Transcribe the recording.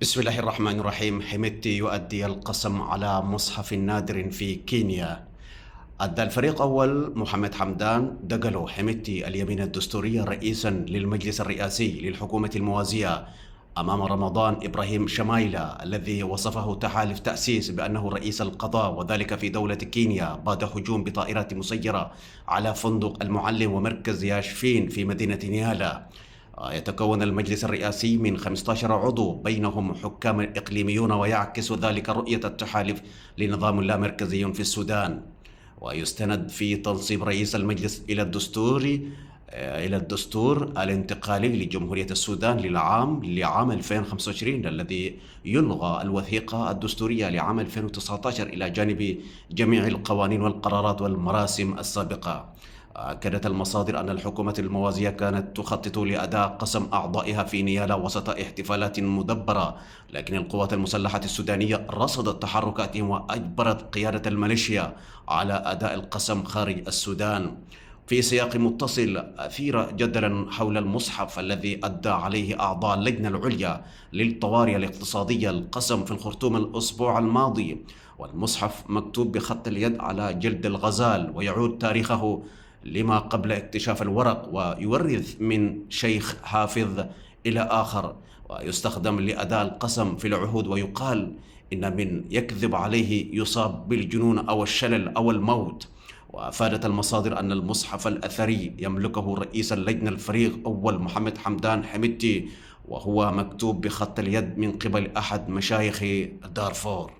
بسم الله الرحمن الرحيم. حميدتي يؤدي القسم على مصحف نادر في كينيا. أدى الفريق أول محمد حمدان دقلو حميدتي اليمين الدستورية رئيسا للمجلس الرئاسي للحكومة الموازية أمام رمضان إبراهيم شمايلة الذي وصفه تحالف تأسيس بأنه رئيس القضاء، وذلك في دولة كينيا بعد هجوم بطائرات مسيرة على فندق المعلم ومركز ياشفين في مدينة نيالا. يتكون المجلس الرئاسي من 15 عضو بينهم حكام إقليميون، ويعكس ذلك رؤية التحالف لنظام لا مركزي في السودان. ويستند في تنصيب رئيس المجلس إلى الدستور الانتقالي لجمهورية السودان لعام 2025 الذي يلغى الوثيقة الدستورية لعام 2019 إلى جانب جميع القوانين والقرارات والمراسم السابقة. أكدت المصادر أن الحكومة الموازية كانت تخطط لأداء قسم أعضائها في نيالا وسط احتفالات مدبرة، لكن القوات المسلحة السودانية رصدت تحركاتهم وأجبرت قيادة الميليشيا على أداء القسم خارج السودان. في سياق متصل، أثير جدلا حول المصحف الذي أدى عليه أعضاء اللجنة العليا للطوارئ الاقتصادية القسم في الخرطوم الأسبوع الماضي. والمصحف مكتوب بخط اليد على جلد الغزال، ويعود تاريخه لما قبل اكتشاف الورق، ويورث من شيخ حافظ إلى آخر، ويستخدم لأداء القسم في العهود. ويقال إن من يكذب عليه يصاب بالجنون أو الشلل أو الموت. وأفادت المصادر أن المصحف الأثري يملكه رئيس اللجنة الفريق أول محمد حمدان حميدتي، وهو مكتوب بخط اليد من قبل أحد مشايخ دارفور.